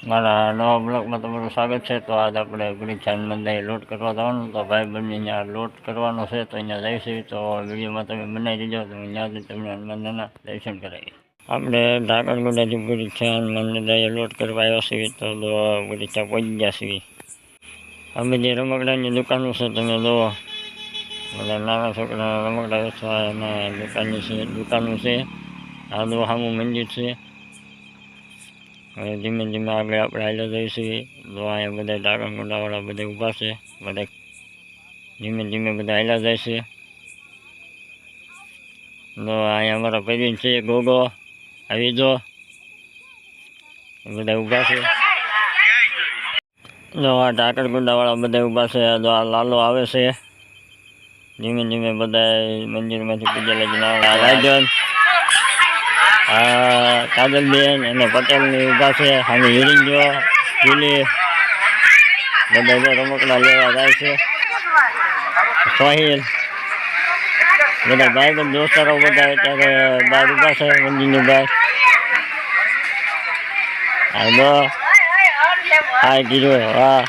મારા નવા બ્લોકમાં તમારું સ્વાગત છે. તો આજ આપણે ગુડીચાંદ મંદિરે લોટ કરવા જવાનું, તો ભાઈ બંને ત્યાં લોટ કરવાનો છે, તો અહીંયા જઈશું. તો વિડીયોમાં તમે બનાવી દીધો તો ત્યાંથી તમને હનુમાનના દર્શન કરાવીએ. આપણે ઢાકણગુડાથી ગુડીચાંદ મંદિરે લોટ કરવા આવ્યા છીએ, તો ગુડીચા પહોંચી ગયા છીએ. અમે જે રમકડાની દુકાનો છે તમે જુઓ, બધા નાના છોકરા રમકડા વેચવા અને દુકાનો છે. આ દો સામું મંદિર છે. હવે ધીમે ધીમે આગળ આપણે હાલ્યા જઈશું. તો અહીંયા બધા ઢાકણગુંડાવાળા બધા ઊભા છે, બધા ધીમે ધીમે બધા હાલ્યા જાય છે. તો અહીંયા અમારા ભાઈ છે ગોગો, આવી જો બધા ઊભા છે. જો આ ઢાકણગુંડાવાળા બધા ઊભા છે. જો આ લાલો આવે છે. ધીમે ધીમે બધા મંદિરમાંથી પૂજા લઈને રાજન, કાજલબેન અને પટેલની ઊભા છે. સામે હિરિંજો જુલી બધા જો રમકડા લેવા જાય છે. સોહિલ બધા ભાઈબંધ દોસ્તારો બધા અત્યારે બહાર ઊભા છે મંદિરની બહાર. હા દો હા કીધું હા.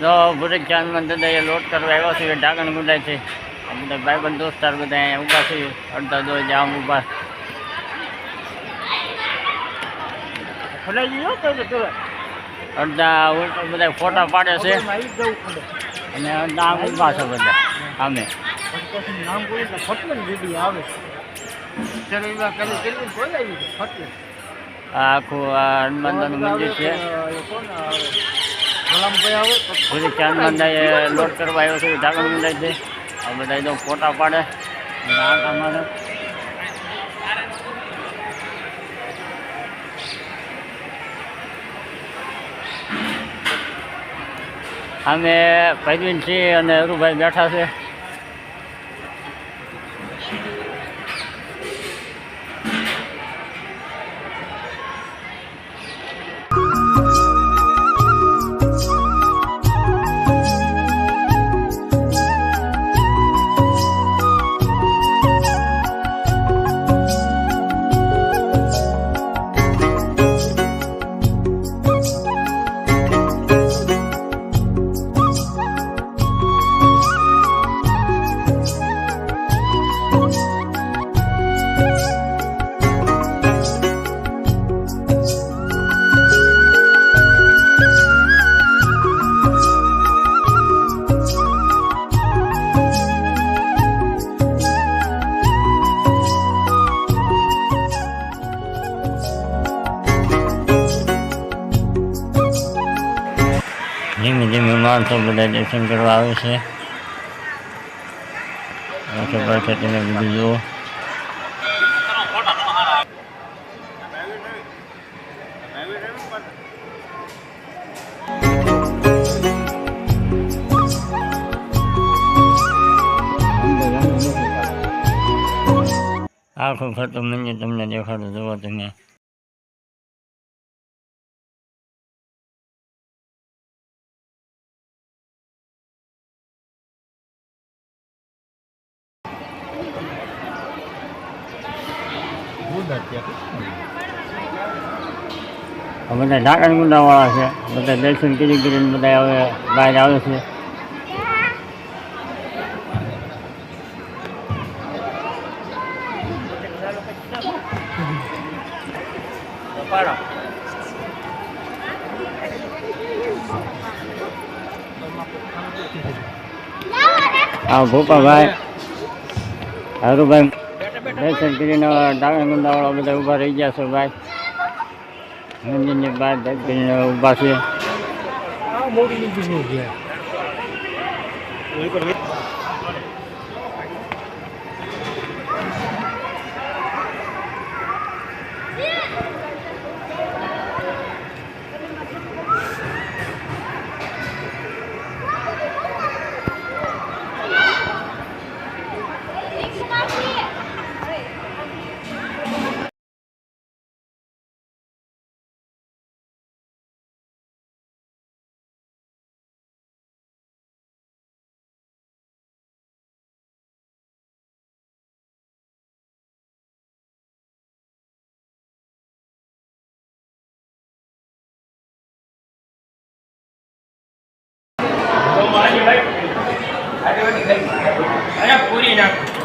તો ગુડીચાંદ મંદિરે લોટ કરવા આવ્યો છે ઢાકણગુંડાથી. બધા ભાઈબંધ દોસ્તાર બધા અહીંયા ઊભા છે. અડધા દો જામ ઊભા અડધા બધા ફોટા પાડે છે અને અડધા આમ ઊભા છે બધા સામે. આખું આ હનુમાનદાનું મંદિર છે. ગુડીચાંદ મંદિરે લોટ કરવા આવ્યો છે ઢાકણગુંડાથી. આ બધા એકદમ ફોટા પાડે અમારે. અમે ભાઈબીન છીએ અને હરુભાઈ બેઠા છે. ધીમે ધીમે માણસો બધા દર્શન કરવા આવે છે. તમે બધું જુઓ. આખું ફરતું મંદિર તમને દેખાડું જુઓ તમે. બધા ઢાકણગુંડાવાળા છે. બધા દર્શન કરી કરીને બધા હવે બહાર આવે છે. આ ભોપાભાઈ હરુભાઈ દર્શન કરીને ઢાકણગુંડાવાળા બધા ઊભા રહી ગયા છે. ભાઈ મંદિરની બહાર દર્શન કરીને ઊભા છે. પૂરી નાખ